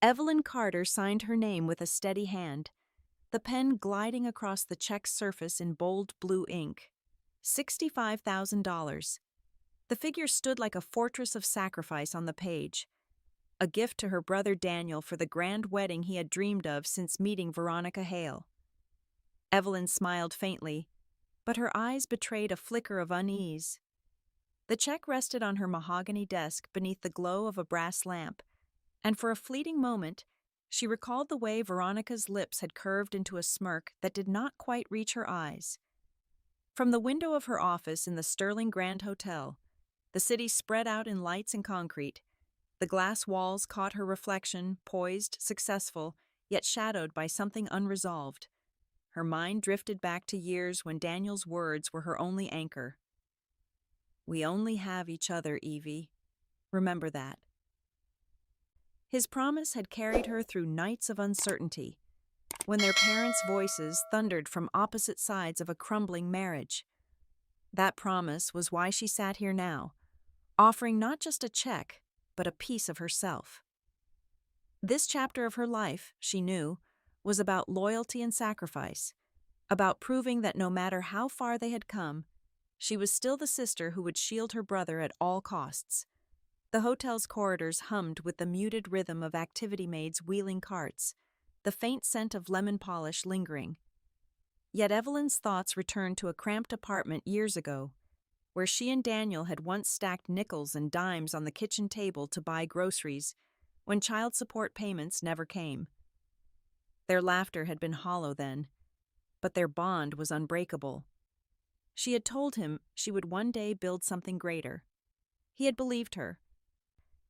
Evelyn Carter signed her name with a steady hand, the pen gliding across the check's surface in bold blue ink. $65,000. The figure stood like a fortress of sacrifice on the page, a gift to her brother Daniel for the grand wedding he had dreamed of since meeting Veronica Hale. Evelyn smiled faintly, but her eyes betrayed a flicker of unease. The check rested on her mahogany desk beneath the glow of a brass lamp, and for a fleeting moment, she recalled the way Veronica's lips had curved into a smirk that did not quite reach her eyes. From the window of her office in the Sterling Grand Hotel, the city spread out in lights and concrete. The glass walls caught her reflection, poised, successful, yet shadowed by something unresolved. Her mind drifted back to years when Daniel's words were her only anchor. "We only have each other, Evie. Remember that." His promise had carried her through nights of uncertainty, when their parents' voices thundered from opposite sides of a crumbling marriage. That promise was why she sat here now, offering not just a check, but a piece of herself. This chapter of her life, she knew, was about loyalty and sacrifice, about proving that no matter how far they had come, she was still the sister who would shield her brother at all costs. The hotel's corridors hummed with the muted rhythm of activity maids wheeling carts, the faint scent of lemon polish lingering. Yet Evelyn's thoughts returned to a cramped apartment years ago, where she and Daniel had once stacked nickels and dimes on the kitchen table to buy groceries, when child support payments never came. Their laughter had been hollow then, but their bond was unbreakable. She had told him she would one day build something greater. He had believed her,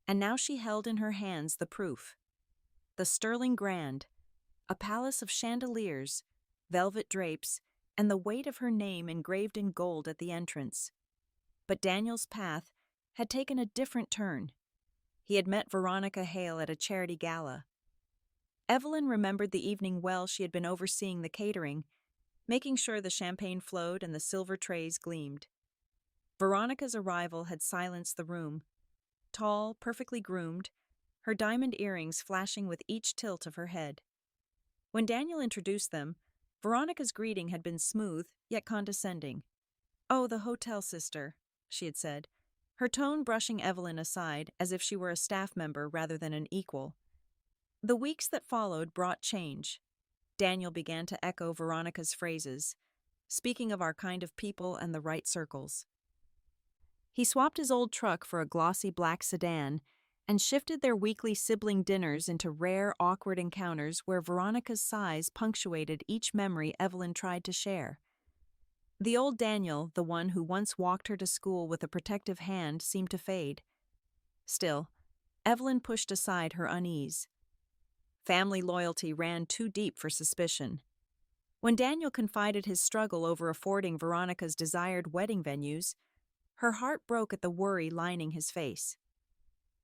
and now she held in her hands the proof. The Sterling Grand, a palace of chandeliers, velvet drapes, and the weight of her name engraved in gold at the entrance. But Daniel's path had taken a different turn. He had met Veronica Hale at a charity gala. Evelyn remembered the evening well. She had been overseeing the catering, making sure the champagne flowed and the silver trays gleamed. Veronica's arrival had silenced the room. Tall, perfectly groomed, her diamond earrings flashing with each tilt of her head. When Daniel introduced them, Veronica's greeting had been smooth, yet condescending. "Oh, the hotel sister," she had said, her tone brushing Evelyn aside as if she were a staff member rather than an equal. The weeks that followed brought change. Daniel began to echo Veronica's phrases, speaking of our kind of people and the right circles. He swapped his old truck for a glossy black sedan and shifted their weekly sibling dinners into rare, awkward encounters where Veronica's sighs punctuated each memory Evelyn tried to share. The old Daniel, the one who once walked her to school with a protective hand, seemed to fade. Still, Evelyn pushed aside her unease. Family loyalty ran too deep for suspicion. When Daniel confided his struggle over affording Veronica's desired wedding venues, her heart broke at the worry lining his face.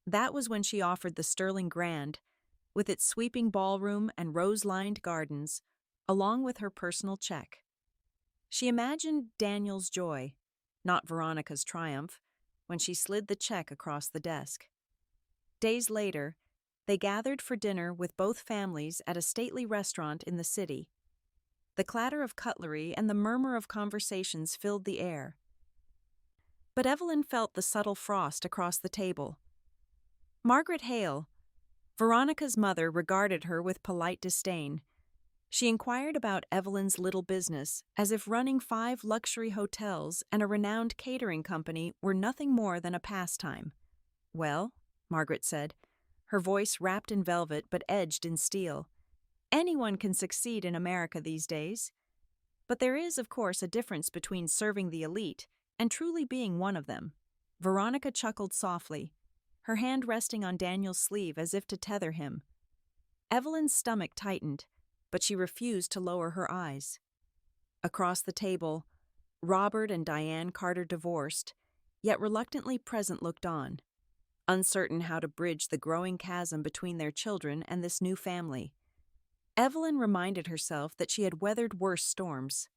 That was when she offered the Sterling Grand, with its sweeping ballroom and rose-lined gardens, along with her personal check. She imagined Daniel's joy, not Veronica's triumph, when she slid the check across the desk. Days later, they gathered for dinner with both families at a stately restaurant in the city. The clatter of cutlery and the murmur of conversations filled the air. But Evelyn felt the subtle frost across the table. Margaret Hale, Veronica's mother, regarded her with polite disdain. She inquired about Evelyn's little business, as if running 5 luxury hotels and a renowned catering company were nothing more than a pastime. "Well," Margaret said, her voice wrapped in velvet but edged in steel, "anyone can succeed in America these days. But there is, of course, a difference between serving the elite and truly being one of them." Veronica chuckled softly, her hand resting on Daniel's sleeve as if to tether him. Evelyn's stomach tightened, but she refused to lower her eyes. Across the table, Robert and Diane Carter divorced, yet reluctantly present looked on, uncertain how to bridge the growing chasm between their children and this new family. Evelyn reminded herself that she had weathered worse storms.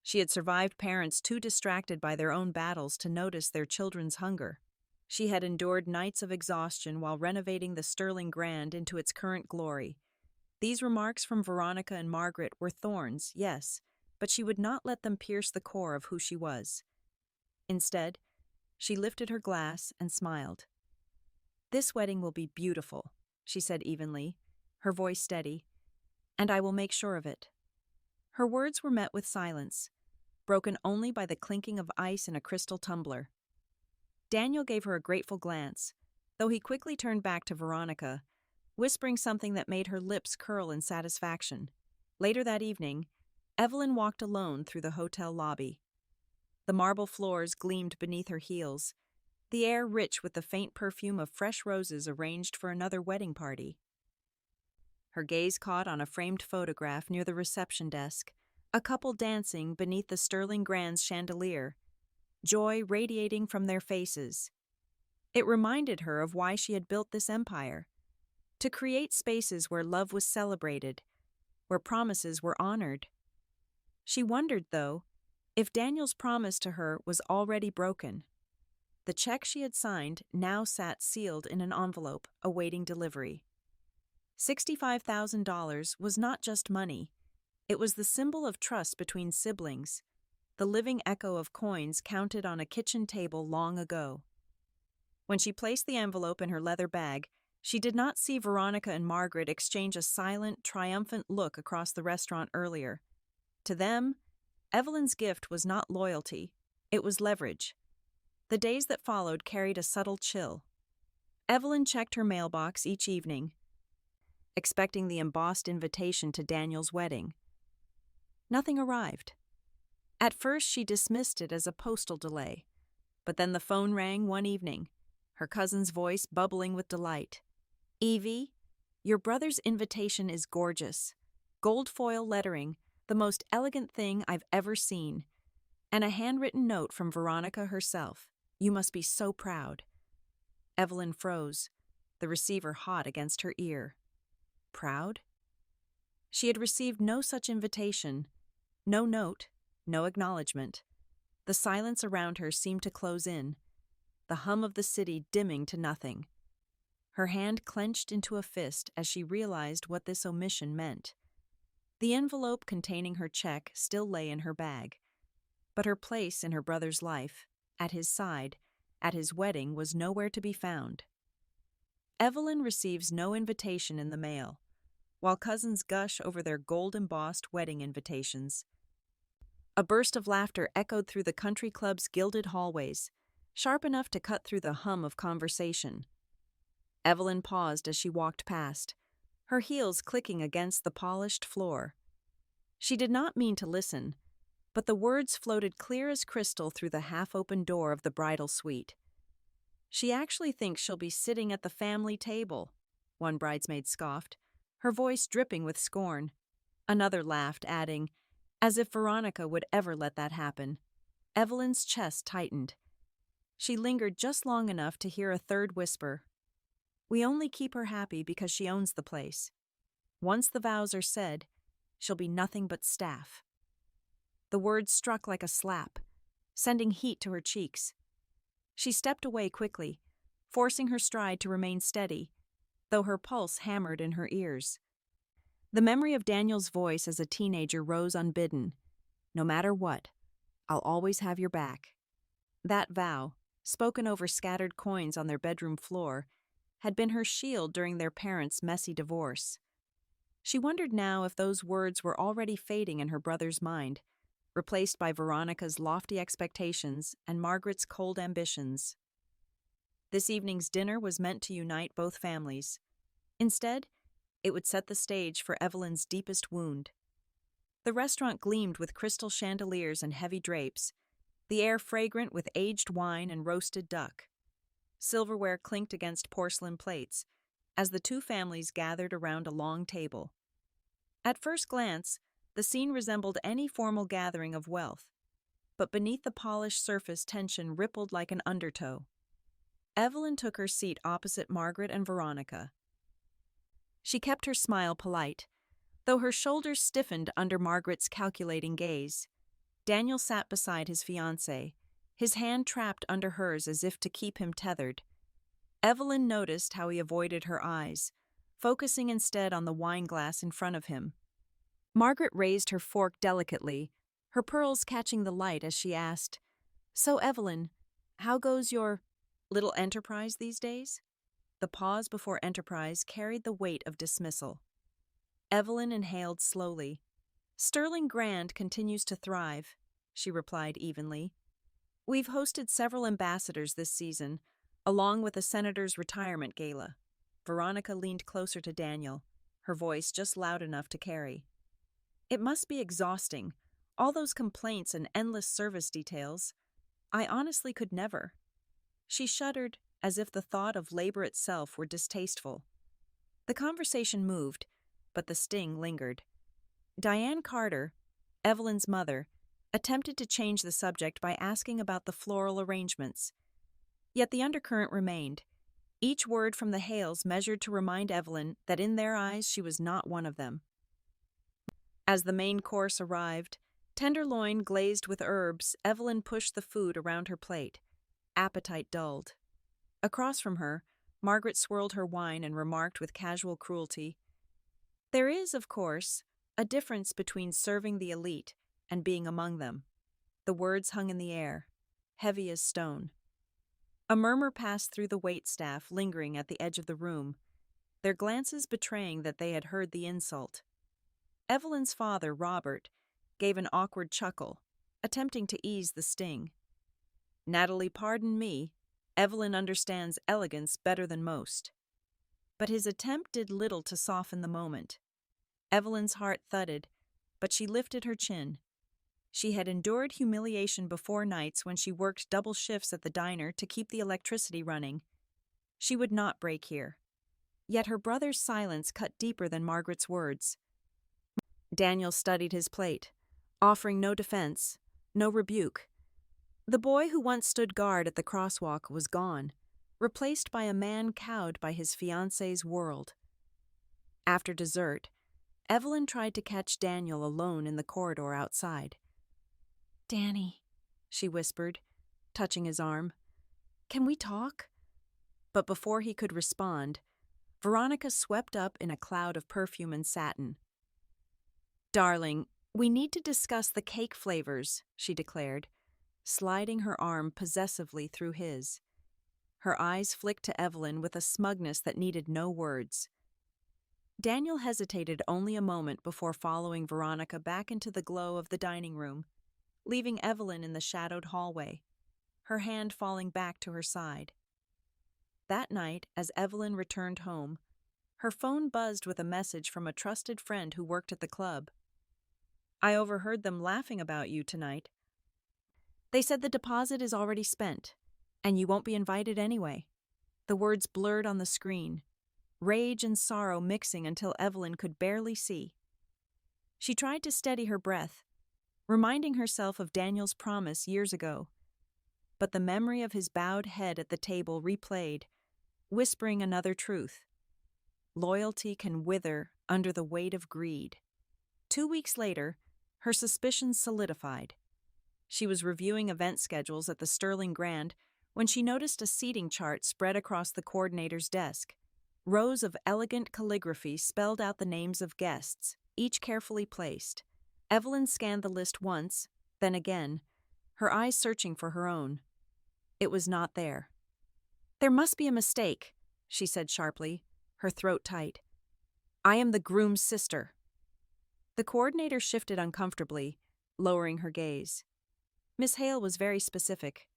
She had survived parents too distracted by their own battles to notice their children's hunger. She had endured nights of exhaustion while renovating the Sterling Grand into its current glory. These remarks from Veronica and Margaret were thorns, yes, but she would not let them pierce the core of who she was. Instead, she lifted her glass and smiled. "This wedding will be beautiful," she said evenly, her voice steady, "and I will make sure of it." Her words were met with silence, broken only by the clinking of ice in a crystal tumbler. Daniel gave her a grateful glance, though he quickly turned back to Veronica, whispering something that made her lips curl in satisfaction. Later that evening, Evelyn walked alone through the hotel lobby. The marble floors gleamed beneath her heels, the air rich with the faint perfume of fresh roses arranged for another wedding party. Her gaze caught on a framed photograph near the reception desk, a couple dancing beneath the Sterling Grand's chandelier, joy radiating from their faces. It reminded her of why she had built this empire, to create spaces where love was celebrated, where promises were honored. She wondered, though, if Daniel's promise to her was already broken. The check she had signed now sat sealed in an envelope, awaiting delivery. $65,000 was not just money. It was the symbol of trust between siblings, the living echo of coins counted on a kitchen table long ago. When she placed the envelope in her leather bag, she did not see Veronica and Margaret exchange a silent, triumphant look across the restaurant earlier. To them, Evelyn's gift was not loyalty, it was leverage. The days that followed carried a subtle chill. Evelyn checked her mailbox each evening, expecting the embossed invitation to Daniel's wedding. Nothing arrived. At first, she dismissed it as a postal delay, but then the phone rang one evening, her cousin's voice bubbling with delight. "Evie, your brother's invitation is gorgeous. Gold foil lettering, the most elegant thing I've ever seen, and a handwritten note from Veronica herself. You must be so proud." Evelyn froze, the receiver hot against her ear. Proud? She had received no such invitation, no note, no acknowledgement. The silence around her seemed to close in, the hum of the city dimming to nothing. Her hand clenched into a fist as she realized what this omission meant. The envelope containing her check still lay in her bag, but her place in her brother's life, at his side, at his wedding, was nowhere to be found. Evelyn receives no invitation in the mail, while cousins gush over their gold-embossed wedding invitations. A burst of laughter echoed through the country club's gilded hallways, sharp enough to cut through the hum of conversation. Evelyn paused as she walked past, her heels clicking against the polished floor. She did not mean to listen, but the words floated clear as crystal through the half-open door of the bridal suite. "She actually thinks she'll be sitting at the family table," one bridesmaid scoffed, her voice dripping with scorn. Another laughed, adding, "As if Veronica would ever let that happen." Evelyn's chest tightened. She lingered just long enough to hear a third whisper. "We only keep her happy because she owns the place. Once the vows are said, she'll be nothing but staff." The words struck like a slap, sending heat to her cheeks. She stepped away quickly, forcing her stride to remain steady, though her pulse hammered in her ears. The memory of Daniel's voice as a teenager rose unbidden. "No matter what, I'll always have your back." That vow, spoken over scattered coins on their bedroom floor, had been her shield during their parents' messy divorce. She wondered now if those words were already fading in her brother's mind, replaced by Veronica's lofty expectations and Margaret's cold ambitions. This evening's dinner was meant to unite both families. Instead, it would set the stage for Evelyn's deepest wound. The restaurant gleamed with crystal chandeliers and heavy drapes, the air fragrant with aged wine and roasted duck. Silverware clinked against porcelain plates as the two families gathered around a long table. At first glance, the scene resembled any formal gathering of wealth, but beneath the polished surface tension rippled like an undertow. Evelyn took her seat opposite Margaret and Veronica. She kept her smile polite, though her shoulders stiffened under Margaret's calculating gaze. Daniel sat beside his fiancée, his hand trapped under hers as if to keep him tethered. Evelyn noticed how he avoided her eyes, focusing instead on the wine glass in front of him. Margaret raised her fork delicately, her pearls catching the light as she asked, "So, Evelyn, how goes your little enterprise these days?" The pause before enterprise carried the weight of dismissal. Evelyn inhaled slowly. "Sterling Grand continues to thrive," she replied evenly. "We've hosted several ambassadors this season, along with a senator's retirement gala." Veronica leaned closer to Daniel, her voice just loud enough to carry. "It must be exhausting, all those complaints and endless service details. I honestly could never." She shuddered as if the thought of labor itself were distasteful. The conversation moved, but the sting lingered. Diane Carter, Evelyn's mother, attempted to change the subject by asking about the floral arrangements. Yet the undercurrent remained, each word from the Hales measured to remind Evelyn that in their eyes she was not one of them. As the main course arrived, tenderloin glazed with herbs, Evelyn pushed the food around her plate. Appetite dulled. Across from her, Margaret swirled her wine and remarked with casual cruelty, "There is, of course, a difference between serving the elite and being among them." The words hung in the air, heavy as stone. A murmur passed through the waitstaff lingering at the edge of the room, their glances betraying that they had heard the insult. Evelyn's father, Robert, gave an awkward chuckle, attempting to ease the sting. "Natalie, pardon me, Evelyn understands elegance better than most." But his attempt did little to soften the moment. Evelyn's heart thudded, but she lifted her chin. She had endured humiliation before nights when she worked double shifts at the diner to keep the electricity running. She would not break here. Yet her brother's silence cut deeper than Margaret's words. Daniel studied his plate, offering no defense, no rebuke. The boy who once stood guard at the crosswalk was gone, replaced by a man cowed by his fiancée's world. After dessert, Evelyn tried to catch Daniel alone in the corridor outside. "Danny," she whispered, touching his arm, "can we talk?" But before he could respond, Veronica swept up in a cloud of perfume and satin. "Darling, we need to discuss the cake flavors," she declared, sliding her arm possessively through his. Her eyes flicked to Evelyn with a smugness that needed no words. Daniel hesitated only a moment before following Veronica back into the glow of the dining room, leaving Evelyn in the shadowed hallway, her hand falling back to her side. That night, as Evelyn returned home, her phone buzzed with a message from a trusted friend who worked at the club. "I overheard them laughing about you tonight. They said the deposit is already spent, and you won't be invited anyway." The words blurred on the screen, rage and sorrow mixing until Evelyn could barely see. She tried to steady her breath, reminding herself of Daniel's promise years ago. But the memory of his bowed head at the table replayed, whispering another truth. Loyalty can wither under the weight of greed. 2 weeks later, her suspicions solidified. She was reviewing event schedules at the Sterling Grand when she noticed a seating chart spread across the coordinator's desk. Rows of elegant calligraphy spelled out the names of guests, each carefully placed. Evelyn scanned the list once, then again, her eyes searching for her own. It was not there. "There must be a mistake," she said sharply, her throat tight. "I am the groom's sister." The coordinator shifted uncomfortably, lowering her gaze. Miss Hale was very specific.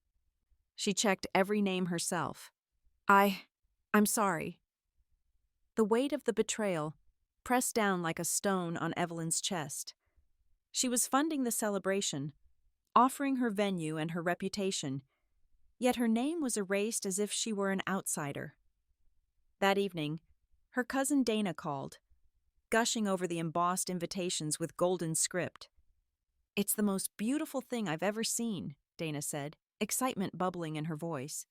She checked every name herself. I'm sorry." The weight of the betrayal pressed down like a stone on Evelyn's chest. She was funding the celebration, offering her venue and her reputation, yet her name was erased as if she were an outsider. That evening, her cousin Dana called, gushing over the embossed invitations with golden script. "It's the most beautiful thing I've ever seen," Dana said, excitement bubbling in her voice.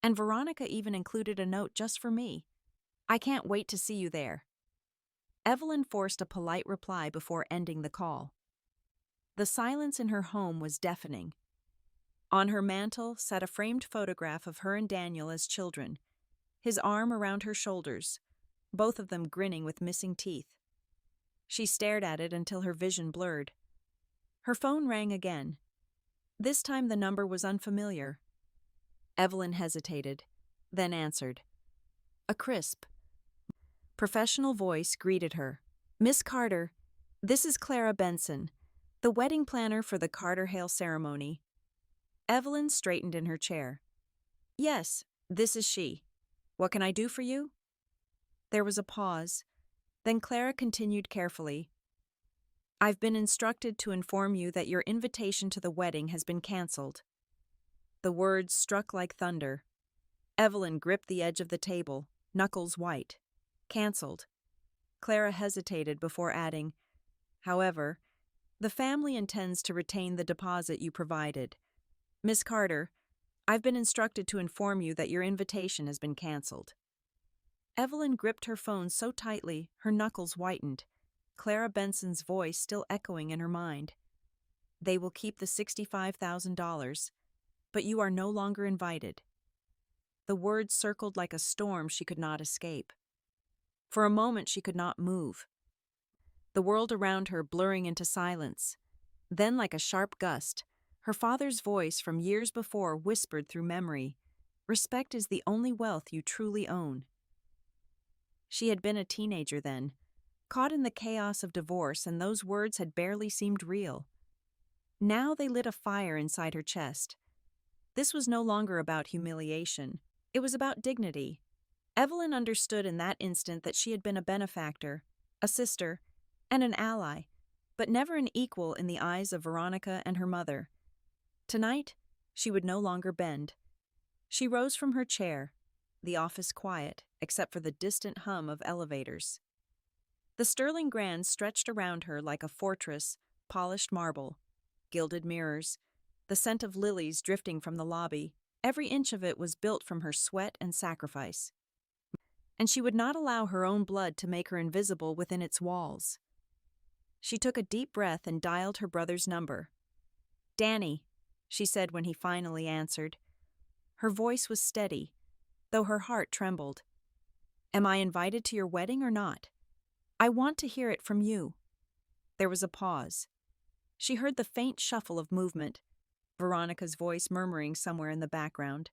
"And Veronica even included a note just for me. I can't wait to see you there." Evelyn forced a polite reply before ending the call. The silence in her home was deafening. On her mantel sat a framed photograph of her and Daniel as children, his arm around her shoulders, both of them grinning with missing teeth. She stared at it until her vision blurred. Her phone rang again. This time the number was unfamiliar. Evelyn hesitated, then answered. A crisp, professional voice greeted her. Miss Carter, this is Clara Benson, the wedding planner for the Carter Hale ceremony. Evelyn straightened in her chair. Yes, this is she. What can I do for you? There was a pause. Then Clara continued carefully. I've been instructed to inform you that your invitation to the wedding has been canceled. The words struck like thunder. Evelyn gripped the edge of the table, knuckles white. Canceled. Clara hesitated before adding, however, the family intends to retain the deposit you provided. Miss Carter, I've been instructed to inform you that your invitation has been canceled. Evelyn gripped her phone so tightly, her knuckles whitened, Clara Benson's voice still echoing in her mind. They will keep the $65,000, but you are no longer invited. The words circled like a storm she could not escape. For a moment she could not move, the world around her blurring into silence. Then, like a sharp gust, her father's voice from years before whispered through memory, "Respect is the only wealth you truly own." She had been a teenager then, caught in the chaos of divorce, and those words had barely seemed real. Now they lit a fire inside her chest. This was no longer about humiliation. It was about dignity. Evelyn understood in that instant that she had been a benefactor, a sister, and an ally, but never an equal in the eyes of Veronica and her mother. Tonight, she would no longer bend. She rose from her chair, the office quiet, except for the distant hum of elevators. The Sterling Grand stretched around her like a fortress, polished marble, gilded mirrors, the scent of lilies drifting from the lobby. Every inch of it was built from her sweat and sacrifice. And she would not allow her own blood to make her invisible within its walls. She took a deep breath and dialed her brother's number. "Danny," she said when he finally answered. Her voice was steady, though her heart trembled. "Am I invited to your wedding or not? I want to hear it from you." There was a pause. She heard the faint shuffle of movement, Veronica's voice murmuring somewhere in the background.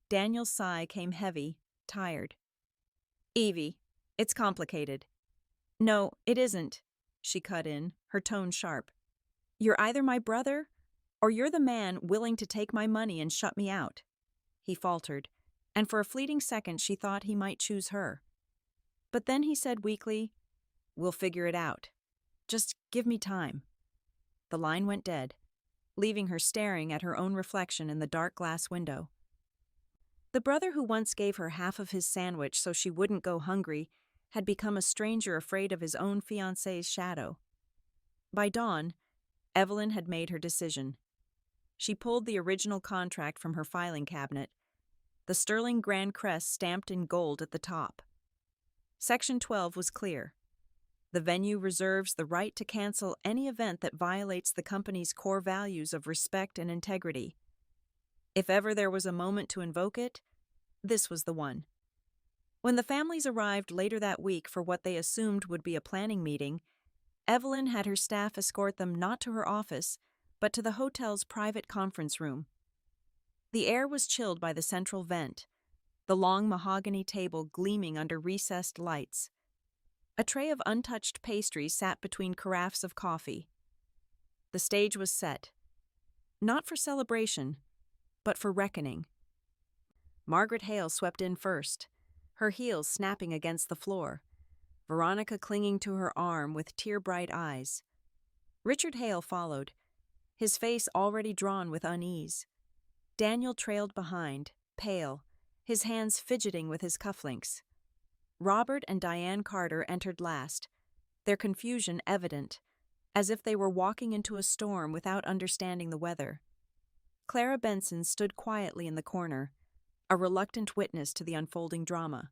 Daniel's sigh came heavy, tired. "Evie, it's complicated." "No, it isn't," she cut in, her tone sharp. "You're either my brother, or you're the man willing to take my money and shut me out." He faltered, and for a fleeting second she thought he might choose her. But then he said weakly, "We'll figure it out. Just give me time." The line went dead, leaving her staring at her own reflection in the dark glass window. The brother who once gave her half of his sandwich so she wouldn't go hungry had become a stranger afraid of his own fiancé's shadow. By dawn, Evelyn had made her decision. She pulled the original contract from her filing cabinet, the Sterling Grand crest stamped in gold at the top. Section 12 was clear. The venue reserves the right to cancel any event that violates the company's core values of respect and integrity. If ever there was a moment to invoke it, this was the one. When the families arrived later that week for what they assumed would be a planning meeting, Evelyn had her staff escort them not to her office, but to the hotel's private conference room. The air was chilled by the central vent, the long mahogany table gleaming under recessed lights. A tray of untouched pastries sat between carafes of coffee. The stage was set, not for celebration, but for reckoning. Margaret Hale swept in first, her heels snapping against the floor, Veronica clinging to her arm with tear-bright eyes. Richard Hale followed, his face already drawn with unease. Daniel trailed behind, pale, his hands fidgeting with his cufflinks. Robert and Diane Carter entered last, their confusion evident, as if they were walking into a storm without understanding the weather. Clara Benson stood quietly in the corner, a reluctant witness to the unfolding drama.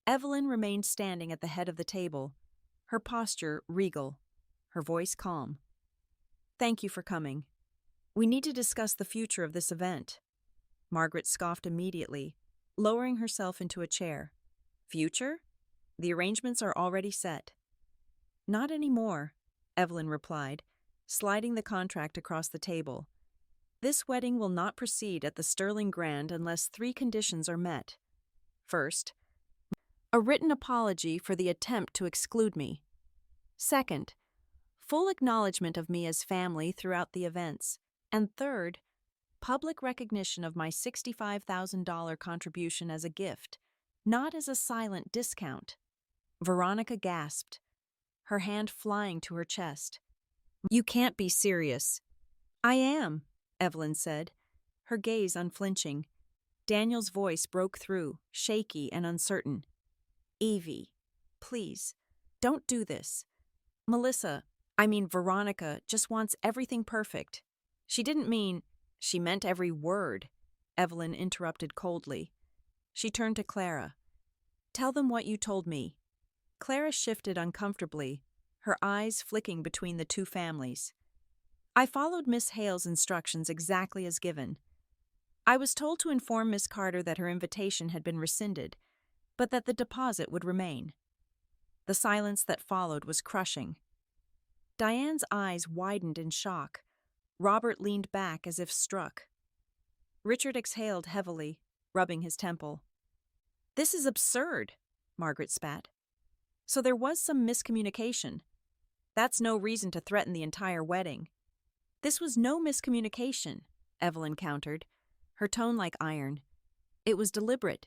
Evelyn remained standing at the head of the table, her posture regal, her voice calm. "Thank you for coming. We need to discuss the future of this event. Margaret scoffed immediately, lowering herself into a chair. Future? The arrangements are already set. Not anymore, Evelyn replied, sliding the contract across the table. This wedding will not proceed at the Sterling Grand unless 3 conditions are met. First, a written apology for the attempt to exclude me. Second, full acknowledgement of me as family throughout the events. And third, public recognition of my $65,000 contribution as a gift, not as a silent discount. Veronica gasped, her hand flying to her chest. You can't be serious. I am, Evelyn said, her gaze unflinching. Daniel's voice broke through, shaky and uncertain. Evie, please, don't do this. Veronica just wants everything perfect. She meant every word, Evelyn interrupted coldly. She turned to Clara. Tell them what you told me. Clara shifted uncomfortably, her eyes flicking between the two families. I followed Miss Hale's instructions exactly as given. I was told to inform Miss Carter that her invitation had been rescinded, but that the deposit would remain. The silence that followed was crushing. Diane's eyes widened in shock. Robert leaned back as if struck. Richard exhaled heavily, rubbing his temple. This is absurd, Margaret spat. So there was some miscommunication. That's no reason to threaten the entire wedding. This was no miscommunication, Evelyn countered, her tone like iron. It was deliberate.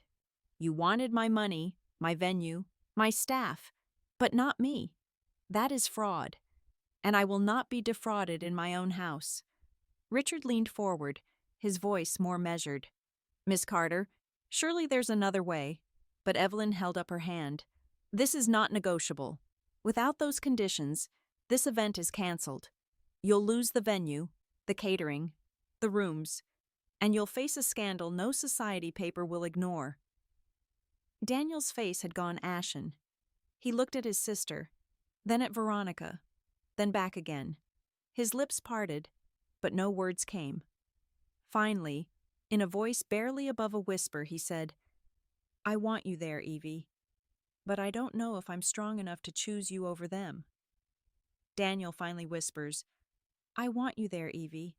You wanted my money, my venue, my staff, but not me. That is fraud, and I will not be defrauded in my own house. Richard leaned forward, his voice more measured. Miss Carter, surely there's another way, but Evelyn held up her hand. This is not negotiable. Without those conditions, this event is canceled. You'll lose the venue, the catering, the rooms, and you'll face a scandal no society paper will ignore. Daniel's face had gone ashen. He looked at his sister, then at Veronica, then back again. His lips parted, but no words came. Finally, in a voice barely above a whisper, he said, I want you there, Evie, but I don't know if I'm strong enough to choose you over them. Daniel finally whispers, I want you there, Evie,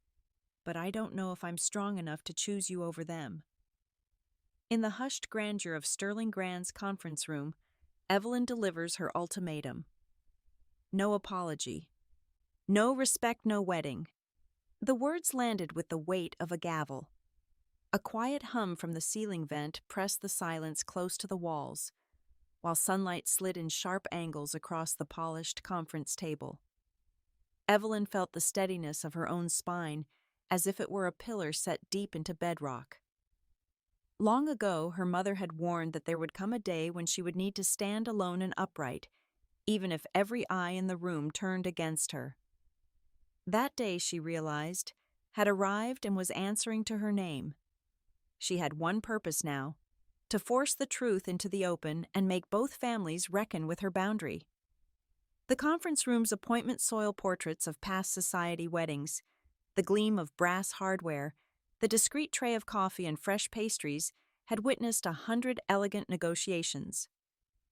but I don't know if I'm strong enough to choose you over them. In the hushed grandeur of Sterling Grand's conference room, Evelyn delivers her ultimatum. No apology. No respect, no wedding. The words landed with the weight of a gavel. A quiet hum from the ceiling vent pressed the silence close to the walls, while sunlight slid in sharp angles across the polished conference table. Evelyn felt the steadiness of her own spine, as if it were a pillar set deep into bedrock. Long ago, her mother had warned that there would come a day when she would need to stand alone and upright, even if every eye in the room turned against her. That day, she realized, had arrived and was answering to her name. She had one purpose now, to force the truth into the open and make both families reckon with her boundary. The conference room's appointment soil portraits of past society weddings, the gleam of brass hardware, the discreet tray of coffee and fresh pastries had witnessed 100 elegant negotiations.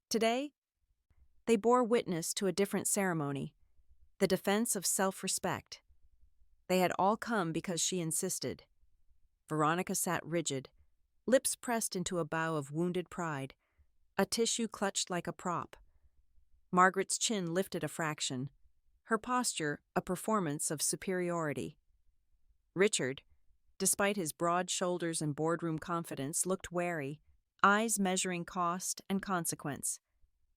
Today, they bore witness to a different ceremony, the defense of self-respect. They had all come because she insisted. Veronica sat rigid, lips pressed into a bow of wounded pride, a tissue clutched like a prop. Margaret's chin lifted a fraction, her posture a performance of superiority. Richard, despite his broad shoulders and boardroom confidence, looked wary, eyes measuring cost and consequence.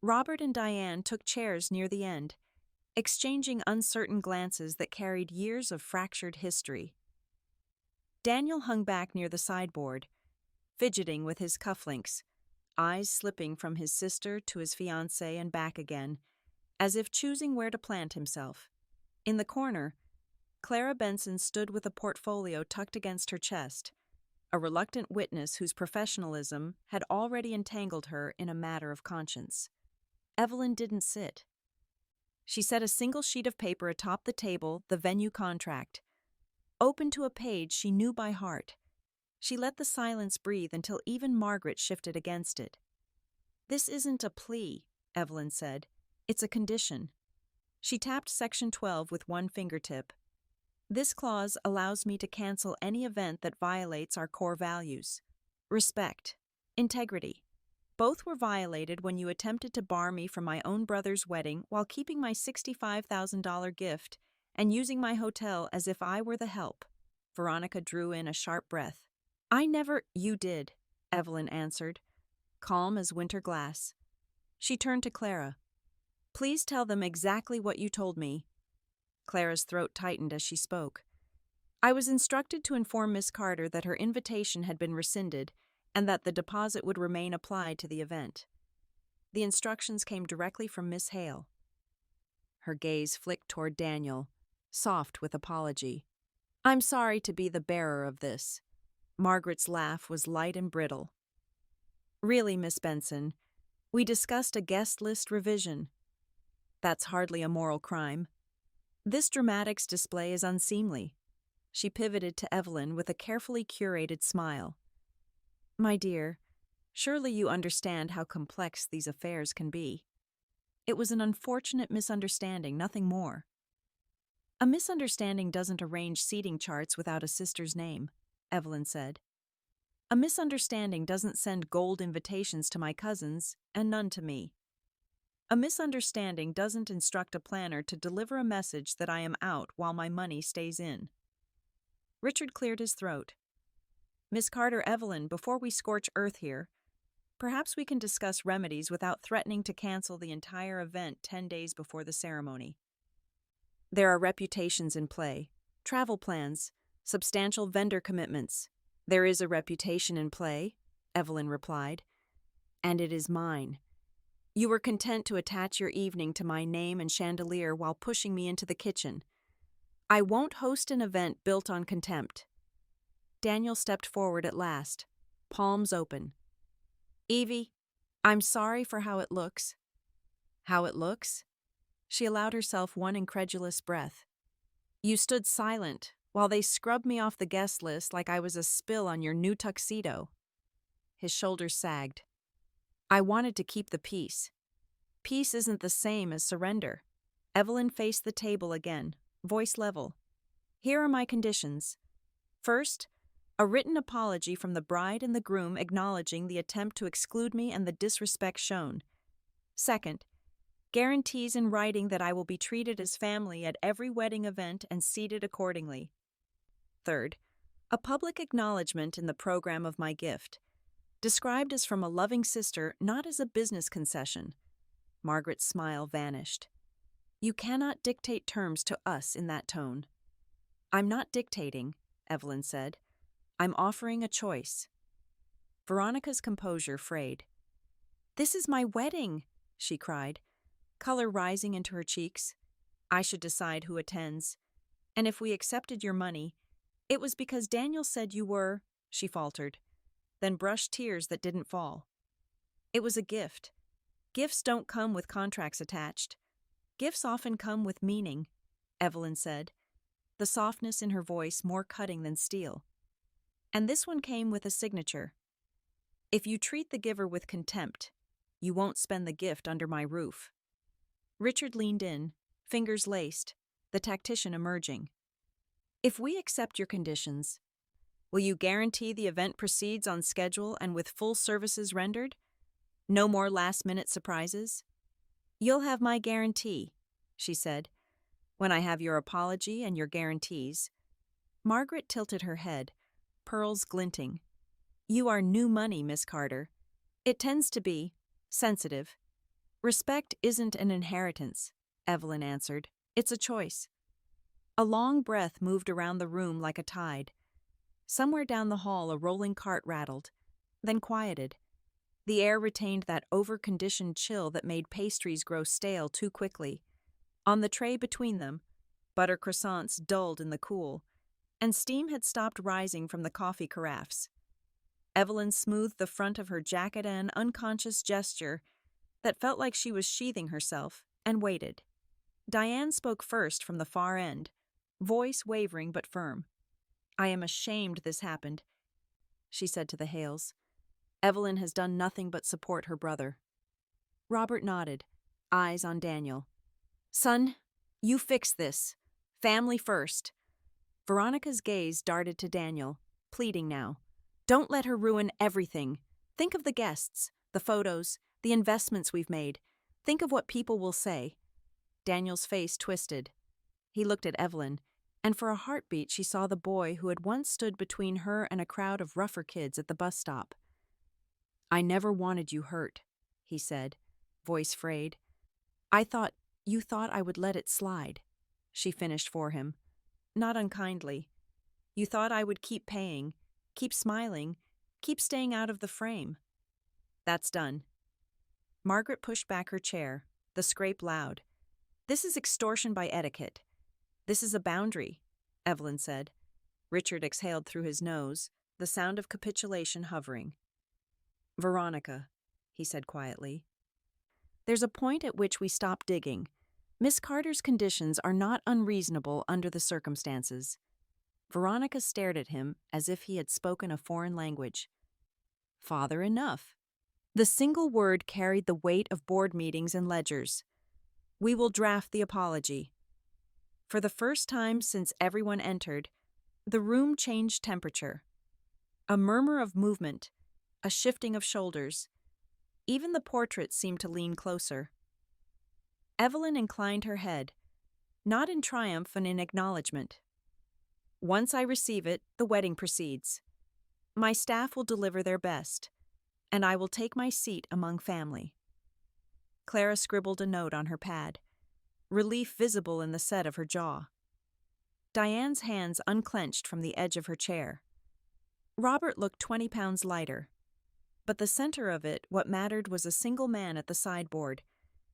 Robert and Diane took chairs near the end, exchanging uncertain glances that carried years of fractured history. Daniel hung back near the sideboard, fidgeting with his cufflinks, eyes slipping from his sister to his fiancée and back again, as if choosing where to plant himself. In the corner, Clara Benson stood with a portfolio tucked against her chest, a reluctant witness whose professionalism had already entangled her in a matter of conscience. Evelyn didn't sit. She set a single sheet of paper atop the table, the venue contract. open to a page she knew by heart. She let the silence breathe until even Margaret shifted against it. "This isn't a plea," Evelyn said. "It's a condition." She tapped Section 12 with one fingertip. "This clause allows me to cancel any event that violates our core values. Respect. Integrity. Both were violated when you attempted to bar me from my own brother's wedding while keeping my $65,000 gift and using my hotel as if I were the help." Veronica drew in a sharp breath. "I never—" "You did," Evelyn answered, calm as winter glass. She turned to Clara. "Please tell them exactly what you told me." Clara's throat tightened as she spoke. "I was instructed to inform Miss Carter that her invitation had been rescinded and that the deposit would remain applied to the event." The instructions came directly from Miss Hale. Her gaze flicked toward Daniel, soft with apology. "I'm sorry to be the bearer of this." Margaret's laugh was light and brittle. "Really, Miss Benson, we discussed a guest list revision. That's hardly a moral crime. This dramatics display is unseemly." She pivoted to Evelyn with a carefully curated smile. "My dear, surely you understand how complex these affairs can be. It was an unfortunate misunderstanding, nothing more." "A misunderstanding doesn't arrange seating charts without a sister's name," Evelyn said. "A misunderstanding doesn't send gold invitations to my cousins and none to me. A misunderstanding doesn't instruct a planner to deliver a message that I am out while my money stays in." Richard cleared his throat. "Miss Carter, Evelyn, before we scorch earth here, perhaps we can discuss remedies without threatening to cancel the entire event 10 days before the ceremony. There are reputations in play, travel plans, substantial vendor commitments." "There is a reputation in play," Evelyn replied, "and it is mine. You were content to attach your evening to my name and chandelier while pushing me into the kitchen. I won't host an event built on contempt." Daniel stepped forward at last, palms open. "Evie, I'm sorry for how it looks." "How it looks?" She allowed herself one incredulous breath. "You stood silent while they scrubbed me off the guest list like I was a spill on your new tuxedo." His shoulders sagged. "I wanted to keep the peace. Peace isn't the same as surrender." Evelyn faced the table again, voice level. "Here are my conditions. First, a written apology from the bride and the groom acknowledging the attempt to exclude me and the disrespect shown. Second, guarantees in writing that I will be treated as family at every wedding event and seated accordingly. Third, a public acknowledgement in the program of my gift, described as from a loving sister, not as a business concession." Margaret's smile vanished. "You cannot dictate terms to us in that tone." "I'm not dictating," Evelyn said. "I'm offering a choice." Veronica's composure frayed. "This is my wedding," she cried, color rising into her cheeks. "I should decide who attends. And if we accepted your money, it was because Daniel said you were—" she faltered, then brushed tears that didn't fall. "It was a gift. Gifts don't come with contracts attached. Gifts often come with meaning," Evelyn said, the softness in her voice more cutting than steel. "And this one came with a signature. If you treat the giver with contempt, you won't spend the gift under my roof." Richard leaned in, fingers laced, the tactician emerging. "If we accept your conditions, will you guarantee the event proceeds on schedule and with full services rendered? No more last-minute surprises?" "You'll have my guarantee," she said, "when I have your apology and your guarantees." Margaret tilted her head, pearls glinting. "You are new money, Miss Carter. It tends to be sensitive." "Respect isn't an inheritance," Evelyn answered. "It's a choice." A long breath moved around the room like a tide. Somewhere down the hall a rolling cart rattled, then quieted. The air retained that over-conditioned chill that made pastries grow stale too quickly. On the tray between them, butter croissants dulled in the cool, and steam had stopped rising from the coffee carafes. Evelyn smoothed the front of her jacket in an unconscious gesture that felt like she was sheathing herself, and waited. Diane spoke first from the far end, voice wavering but firm. I am ashamed this happened, she said to the Hales. Evelyn has done nothing but support her brother. Robert nodded, eyes on Daniel. Son, you fix this. Family first. Veronica's gaze darted to Daniel, pleading now. Don't let her ruin everything. Think of the guests, the photos, the investments we've made. Think of what people will say. Daniel's face twisted. He looked at Evelyn, and for a heartbeat she saw the boy who had once stood between her and a crowd of rougher kids at the bus stop. I never wanted you hurt, he said, voice frayed. You thought I would let it slide, she finished for him, not unkindly. You thought I would keep paying, keep smiling, keep staying out of the frame. That's done. Margaret pushed back her chair, the scrape loud. This is extortion by etiquette. This is a boundary, Evelyn said. Richard exhaled through his nose, the sound of capitulation hovering. Veronica, he said quietly. There's a point at which we stop digging. Miss Carter's conditions are not unreasonable under the circumstances. Veronica stared at him as if he had spoken a foreign language. Father enough. The single word carried the weight of board meetings and ledgers. We will draft the apology. For the first time since everyone entered, the room changed temperature. A murmur of movement, a shifting of shoulders. Even the portrait seemed to lean closer. Evelyn inclined her head, not in triumph and in acknowledgement. Once I receive it, the wedding proceeds. My staff will deliver their best, and I will take my seat among family. Clara scribbled a note on her pad, relief visible in the set of her jaw. Diane's hands unclenched from the edge of her chair. Robert looked 20 pounds lighter, but the center of it, what mattered, was a single man at the sideboard,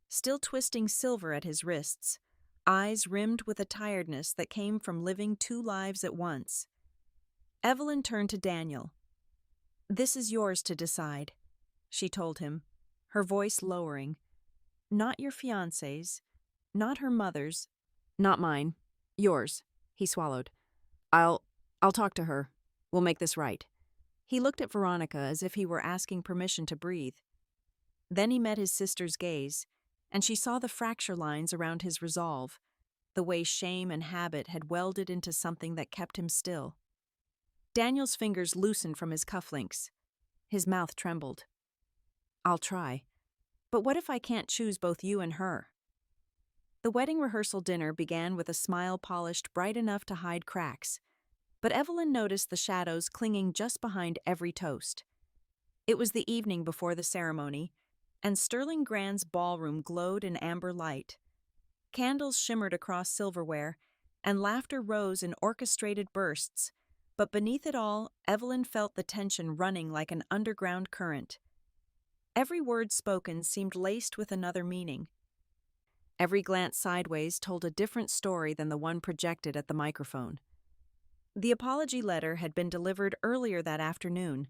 still twisting silver at his wrists, eyes rimmed with a tiredness that came from living two lives at once. Evelyn turned to Daniel. This is yours to decide, she told him, her voice lowering. Not your fiancé's, not her mother's, not mine, yours, he swallowed. I'll talk to her. We'll make this right. He looked at Veronica as if he were asking permission to breathe. Then he met his sister's gaze, and she saw the fracture lines around his resolve, the way shame and habit had welded into something that kept him still. Daniel's fingers loosened from his cufflinks. His mouth trembled. I'll try. But what if I can't choose both you and her? The wedding rehearsal dinner began with a smile polished bright enough to hide cracks, but Evelyn noticed the shadows clinging just behind every toast. It was the evening before the ceremony, and Sterling Grand's ballroom glowed in amber light. Candles shimmered across silverware, and laughter rose in orchestrated bursts, but beneath it all, Evelyn felt the tension running like an underground current. Every word spoken seemed laced with another meaning. Every glance sideways told a different story than the one projected at the microphone. The apology letter had been delivered earlier that afternoon,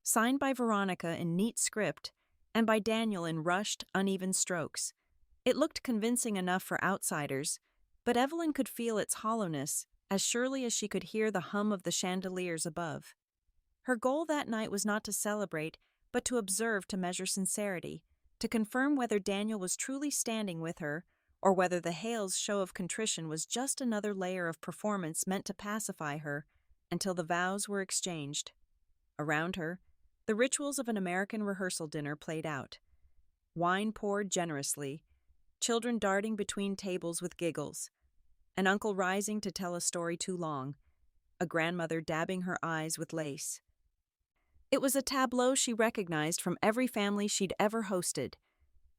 signed by Veronica in neat script and by Daniel in rushed, uneven strokes. It looked convincing enough for outsiders, but Evelyn could feel its hollowness as surely as she could hear the hum of the chandeliers above. Her goal that night was not to celebrate, but to observe to measure sincerity, to confirm whether Daniel was truly standing with her, or whether the Hales' show of contrition was just another layer of performance meant to pacify her until the vows were exchanged. Around her, the rituals of an American rehearsal dinner played out. Wine poured generously, children darting between tables with giggles, an uncle rising to tell a story too long, a grandmother dabbing her eyes with lace. It was a tableau she recognized from every family she'd ever hosted,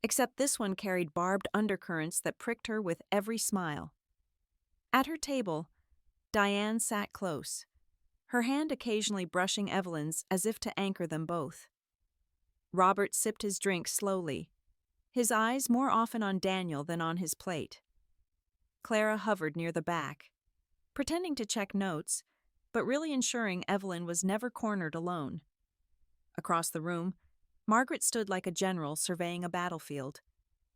except this one carried barbed undercurrents that pricked her with every smile. At her table, Diane sat close, her hand occasionally brushing Evelyn's as if to anchor them both. Robert sipped his drink slowly, his eyes more often on Daniel than on his plate. Clara hovered near the back, pretending to check notes, but really ensuring Evelyn was never cornered alone. Across the room, Margaret stood like a general surveying a battlefield,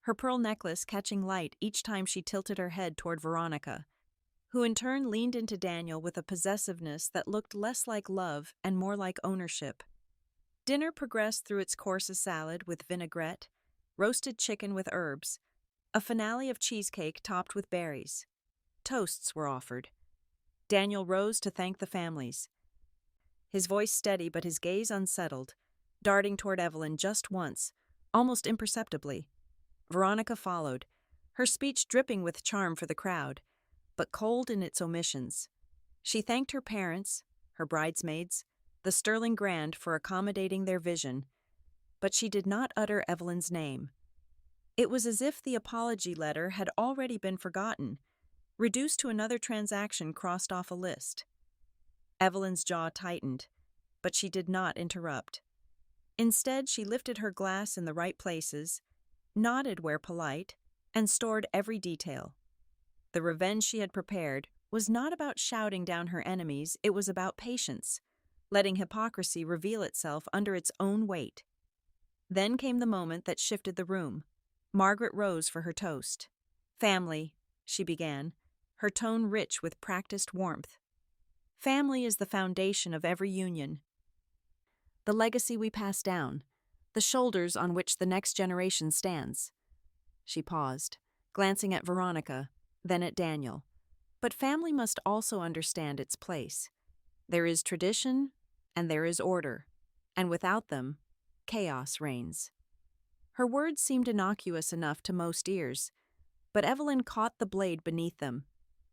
her pearl necklace catching light each time she tilted her head toward Veronica, who in turn leaned into Daniel with a possessiveness that looked less like love and more like ownership. Dinner progressed through its course of salad with vinaigrette, roasted chicken with herbs, a finale of cheesecake topped with berries. Toasts were offered. Daniel rose to thank the families, his voice steady but his gaze unsettled, darting toward Evelyn just once, almost imperceptibly. Veronica followed, her speech dripping with charm for the crowd, but cold in its omissions. She thanked her parents, her bridesmaids, the Sterling Grand for accommodating their vision, but she did not utter Evelyn's name. It was as if the apology letter had already been forgotten, reduced to another transaction crossed off a list. Evelyn's jaw tightened, but she did not interrupt. Instead, she lifted her glass in the right places, nodded where polite, and stored every detail. The revenge she had prepared was not about shouting down her enemies, it was about patience, letting hypocrisy reveal itself under its own weight. Then came the moment that shifted the room. Margaret rose for her toast. "Family," she began, her tone rich with practiced warmth. "Family is the foundation of every union. The legacy we pass down, the shoulders on which the next generation stands." She paused, glancing at Veronica, then at Daniel. But family must also understand its place. There is tradition, and there is order, and without them, chaos reigns. Her words seemed innocuous enough to most ears, but Evelyn caught the blade beneath them,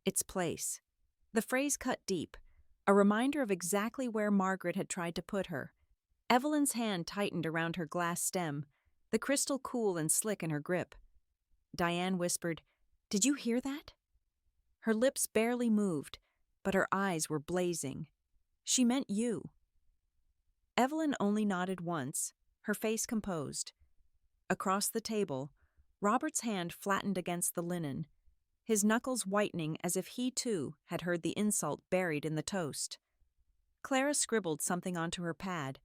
its place. The phrase cut deep, a reminder of exactly where Margaret had tried to put her. Evelyn's hand tightened around her glass stem, the crystal cool and slick in her grip. Diane whispered, "Did you hear that?" Her lips barely moved, but her eyes were blazing. "She meant you." Evelyn only nodded once, her face composed. Across the table, Robert's hand flattened against the linen, his knuckles whitening as if he, too, had heard the insult buried in the toast. Clara scribbled something onto her pad,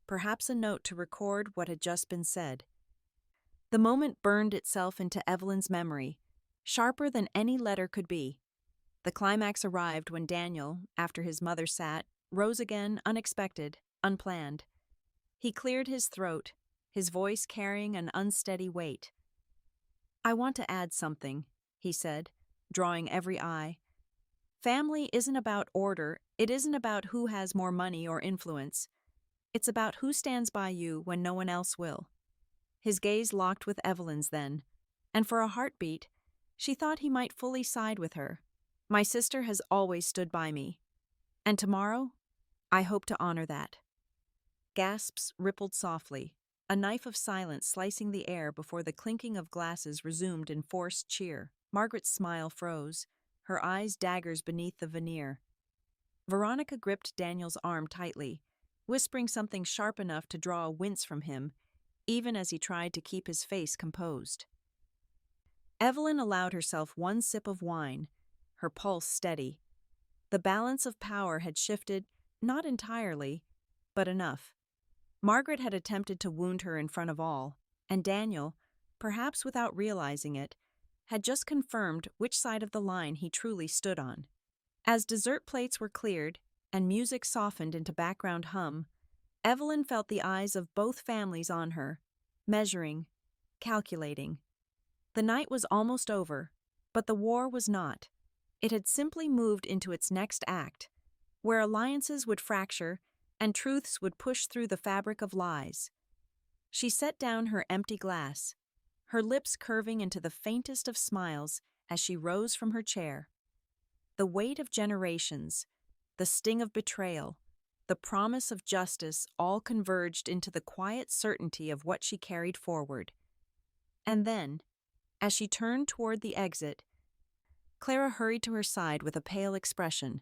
perhaps a note to record what had just been said. The moment burned itself into Evelyn's memory, sharper than any letter could be. The climax arrived when Daniel, after his mother sat, rose again, unexpected, unplanned. He cleared his throat, his voice carrying an unsteady weight. "I want to add something," he said, drawing every eye. "Family isn't about order, it isn't about who has more money or influence. It's about who stands by you when no one else will." His gaze locked with Evelyn's then, and for a heartbeat, she thought he might fully side with her. "My sister has always stood by me. And tomorrow, I hope to honor that." Gasps rippled softly, a knife of silence slicing the air before the clinking of glasses resumed in forced cheer. Margaret's smile froze, her eyes daggers beneath the veneer. Veronica gripped Daniel's arm tightly, whispering something sharp enough to draw a wince from him, even as he tried to keep his face composed. Evelyn allowed herself one sip of wine, her pulse steady. The balance of power had shifted, not entirely, but enough. Margaret had attempted to wound her in front of all, and Daniel, perhaps without realizing it, had just confirmed which side of the line he truly stood on. As dessert plates were cleared and music softened into background hum, Evelyn felt the eyes of both families on her, measuring, calculating. The night was almost over, but the war was not. It had simply moved into its next act, where alliances would fracture and truths would push through the fabric of lies. She set down her empty glass, her lips curving into the faintest of smiles as she rose from her chair. The weight of generations, the sting of betrayal, the promise of justice all converged into the quiet certainty of what she carried forward. And then, as she turned toward the exit, Clara hurried to her side with a pale expression,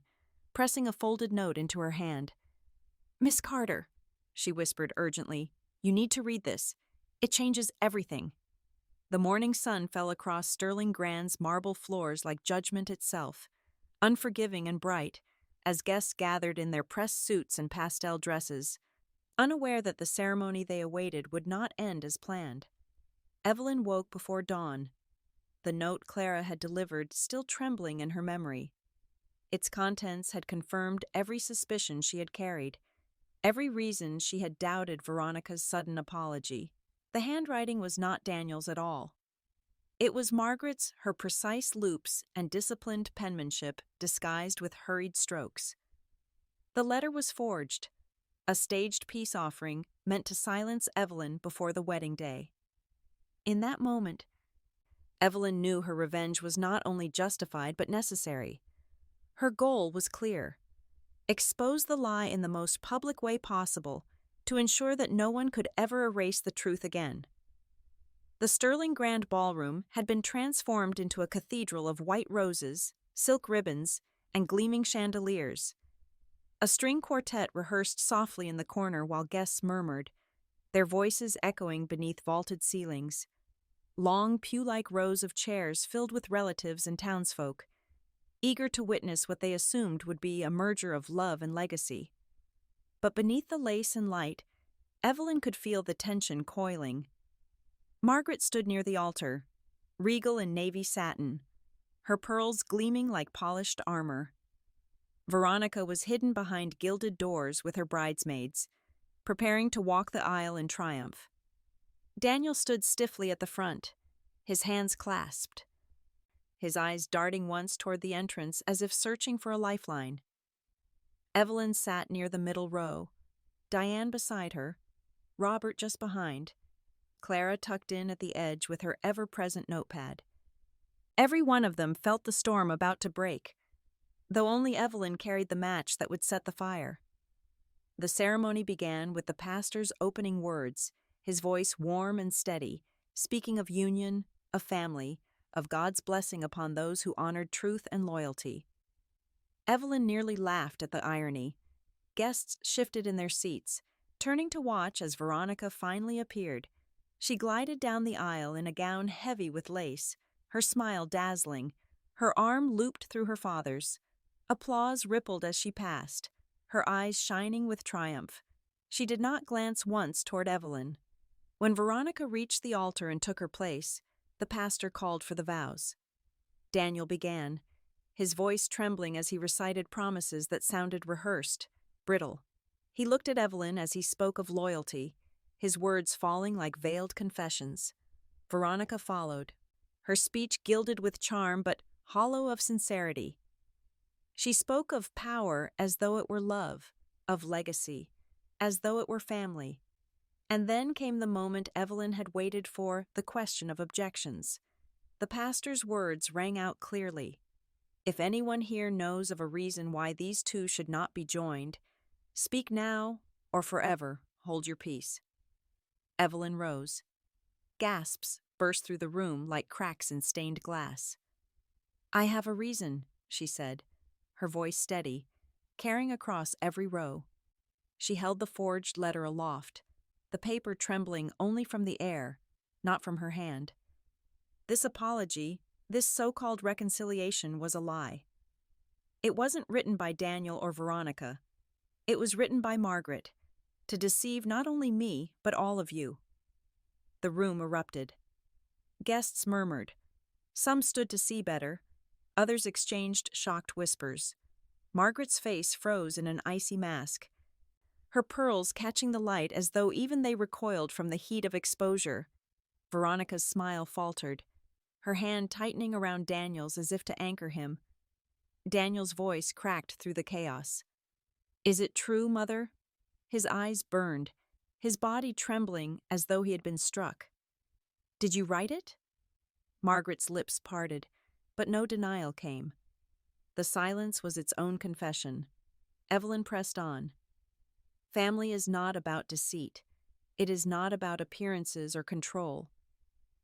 pressing a folded note into her hand. "Miss Carter," she whispered urgently, "you need to read this. It changes everything." The morning sun fell across Sterling Grand's marble floors like judgment itself, unforgiving and bright, as guests gathered in their pressed suits and pastel dresses, unaware that the ceremony they awaited would not end as planned. Evelyn woke before dawn, the note Clara had delivered still trembling in her memory. Its contents had confirmed every suspicion she had carried, every reason she had doubted Veronica's sudden apology. The handwriting was not Daniel's at all. It was Margaret's, her precise loops and disciplined penmanship disguised with hurried strokes. The letter was forged, a staged peace offering meant to silence Evelyn before the wedding day. In that moment, Evelyn knew her revenge was not only justified but necessary. Her goal was clear: expose the lie in the most public way possible to ensure that no one could ever erase the truth again. The Sterling Grand Ballroom had been transformed into a cathedral of white roses, silk ribbons, and gleaming chandeliers. A string quartet rehearsed softly in the corner while guests murmured, their voices echoing beneath vaulted ceilings. Long, pew-like rows of chairs filled with relatives and townsfolk, eager to witness what they assumed would be a merger of love and legacy. But beneath the lace and light, Evelyn could feel the tension coiling. Margaret stood near the altar, regal in navy satin, her pearls gleaming like polished armor. Veronica was hidden behind gilded doors with her bridesmaids, preparing to walk the aisle in triumph. Daniel stood stiffly at the front, his hands clasped, his eyes darting once toward the entrance as if searching for a lifeline. Evelyn sat near the middle row, Diane beside her, Robert just behind, Clara tucked in at the edge with her ever-present notepad. Every one of them felt the storm about to break, though only Evelyn carried the match that would set the fire. The ceremony began with the pastor's opening words, his voice warm and steady, speaking of union, of family, of God's blessing upon those who honored truth and loyalty. Evelyn nearly laughed at the irony. Guests shifted in their seats, turning to watch as Veronica finally appeared. She glided down the aisle in a gown heavy with lace, her smile dazzling, her arm looped through her father's. Applause rippled as she passed, her eyes shining with triumph. She did not glance once toward Evelyn. When Veronica reached the altar and took her place, the pastor called for the vows. Daniel began, his voice trembling as he recited promises that sounded rehearsed, brittle. He looked at Evelyn as he spoke of loyalty, his words falling like veiled confessions. Veronica followed, her speech gilded with charm but hollow of sincerity. She spoke of power as though it were love, of legacy, as though it were family. And then came the moment Evelyn had waited for, the question of objections. The pastor's words rang out clearly. If anyone here knows of a reason why these two should not be joined, speak now or forever hold your peace. Evelyn rose. Gasps burst through the room like cracks in stained glass. I have a reason, she said, her voice steady, carrying across every row. She held the forged letter aloft, the paper trembling only from the air, not from her hand. This apology, this so-called reconciliation, was a lie. It wasn't written by Daniel or Veronica. It was written by Margaret, to deceive not only me, but all of you. The room erupted. Guests murmured. Some stood to see better. Others exchanged shocked whispers. Margaret's face froze in an icy mask, her pearls catching the light as though even they recoiled from the heat of exposure. Veronica's smile faltered, her hand tightening around Daniel's as if to anchor him. Daniel's voice cracked through the chaos. Is it true, Mother? His eyes burned, his body trembling as though he had been struck. Did you write it? Margaret's lips parted, but no denial came. The silence was its own confession. Evelyn pressed on. Family is not about deceit. It is not about appearances or control.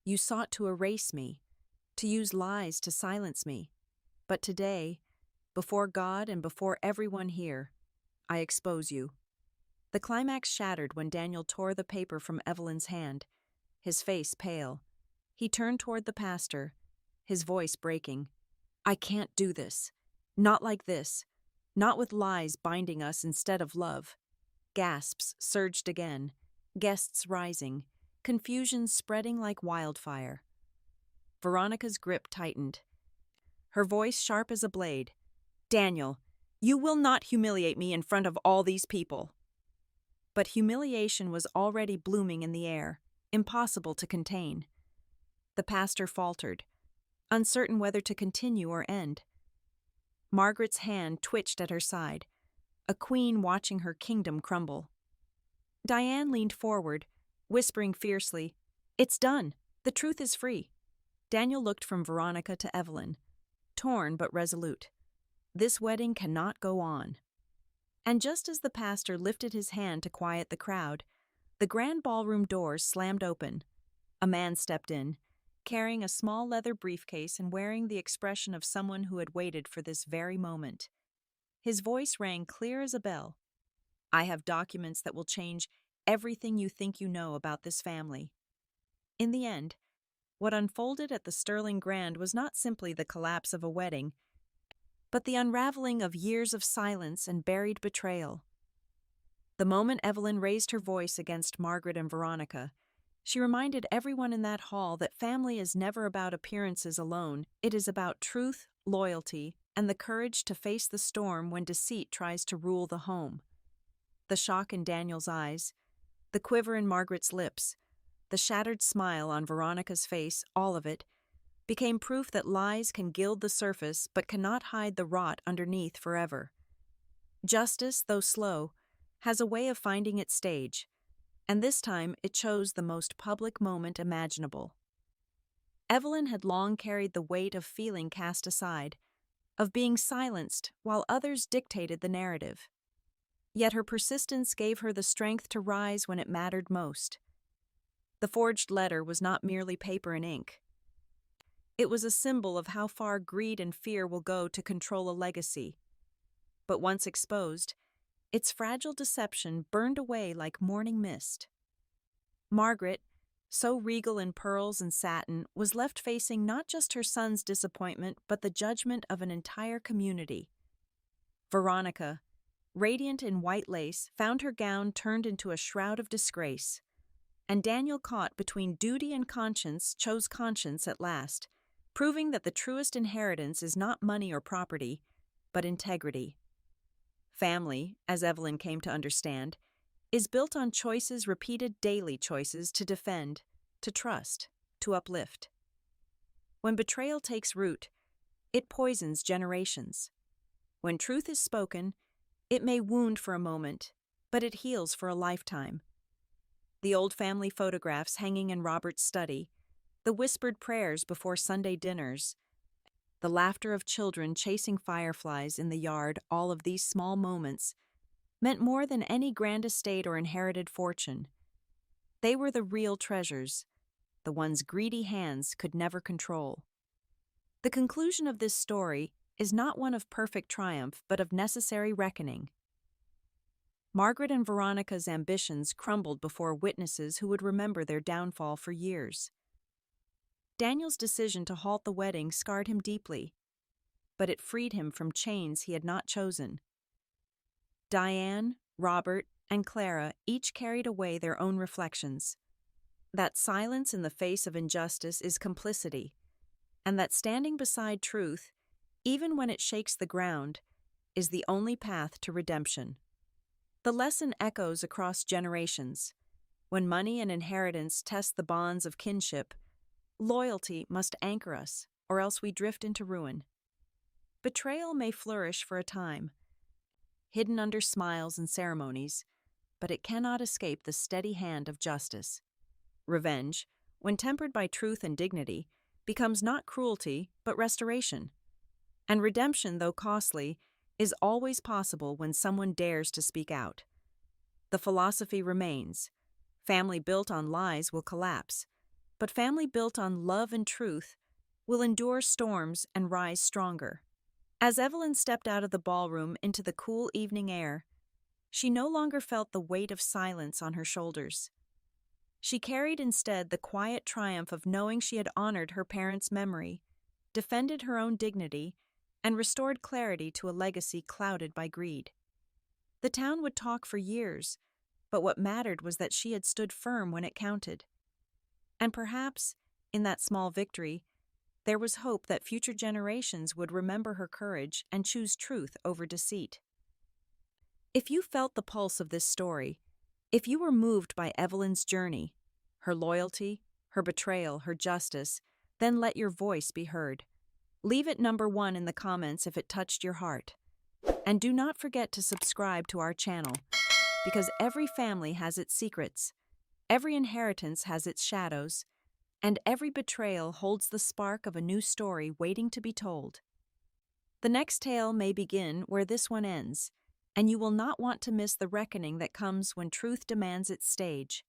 You sought to erase me, to use lies to silence me. But today, before God and before everyone here, I expose you. The climax shattered when Daniel tore the paper from Evelyn's hand, his face pale. He turned toward the pastor, his voice breaking. I can't do this. Not like this. Not with lies binding us instead of love. Gasps surged again, guests rising, confusion spreading like wildfire. Veronica's grip tightened, her voice sharp as a blade. Daniel, you will not humiliate me in front of all these people. But humiliation was already blooming in the air, impossible to contain. The pastor faltered, uncertain whether to continue or end. Margaret's hand twitched at her side, a queen watching her kingdom crumble. Diane leaned forward, whispering fiercely, "It's done. The truth is free." Daniel looked from Veronica to Evelyn, torn but resolute. This wedding cannot go on. And just as the pastor lifted his hand to quiet the crowd, the grand ballroom doors slammed open. A man stepped in, carrying a small leather briefcase and wearing the expression of someone who had waited for this very moment. His voice rang clear as a bell. "I have documents that will change everything you think you know about this family." In the end, what unfolded at the Sterling Grand was not simply the collapse of a wedding, but the unraveling of years of silence and buried betrayal. The moment Evelyn raised her voice against Margaret and Veronica, she reminded everyone in that hall that family is never about appearances alone. It is about truth, loyalty, and the courage to face the storm when deceit tries to rule the home. The shock in Daniel's eyes, the quiver in Margaret's lips, the shattered smile on Veronica's face, all of it, became proof that lies can gild the surface but cannot hide the rot underneath forever. Justice, though slow, has a way of finding its stage, and this time it chose the most public moment imaginable. Evelyn had long carried the weight of feeling cast aside, of being silenced while others dictated the narrative. Yet her persistence gave her the strength to rise when it mattered most. The forged letter was not merely paper and ink. It was a symbol of how far greed and fear will go to control a legacy. But once exposed, its fragile deception burned away like morning mist. Margaret, so regal in pearls and satin, was left facing not just her son's disappointment but the judgment of an entire community. Veronica, radiant in white lace, found her gown turned into a shroud of disgrace. And Daniel, caught between duty and conscience, chose conscience at last, proving that the truest inheritance is not money or property, but integrity. Family, as Evelyn came to understand, is built on choices, repeated daily choices to defend, to trust, to uplift. When betrayal takes root, it poisons generations. When truth is spoken, it may wound for a moment, but it heals for a lifetime. The old family photographs hanging in Robert's study, the whispered prayers before Sunday dinners, the laughter of children chasing fireflies in the yard, all of these small moments meant more than any grand estate or inherited fortune. They were the real treasures, the ones greedy hands could never control. The conclusion of this story is not one of perfect triumph, but of necessary reckoning. Margaret and Veronica's ambitions crumbled before witnesses who would remember their downfall for years. Daniel's decision to halt the wedding scarred him deeply, but it freed him from chains he had not chosen. Diane, Robert, and Clara each carried away their own reflections. That silence in the face of injustice is complicity, and that standing beside truth, even when it shakes the ground, is the only path to redemption. The lesson echoes across generations. When money and inheritance test the bonds of kinship, loyalty must anchor us, or else we drift into ruin. Betrayal may flourish for a time, hidden under smiles and ceremonies, but it cannot escape the steady hand of justice. Revenge, when tempered by truth and dignity, becomes not cruelty, but restoration. And redemption, though costly, is always possible when someone dares to speak out. The philosophy remains: family built on lies will collapse, but family built on love and truth will endure storms and rise stronger. As Evelyn stepped out of the ballroom into the cool evening air, she no longer felt the weight of silence on her shoulders. She carried instead the quiet triumph of knowing she had honored her parents' memory, defended her own dignity, and restored clarity to a legacy clouded by greed. The town would talk for years, but what mattered was that she had stood firm when it counted. And perhaps, in that small victory, there was hope that future generations would remember her courage and choose truth over deceit. If you felt the pulse of this story, if you were moved by Evelyn's journey, her loyalty, her betrayal, her justice, then let your voice be heard. Leave it number 1 in the comments if it touched your heart. And do not forget to subscribe to our channel, because every family has its secrets, every inheritance has its shadows, and every betrayal holds the spark of a new story waiting to be told. The next tale may begin where this one ends, and you will not want to miss the reckoning that comes when truth demands its stage.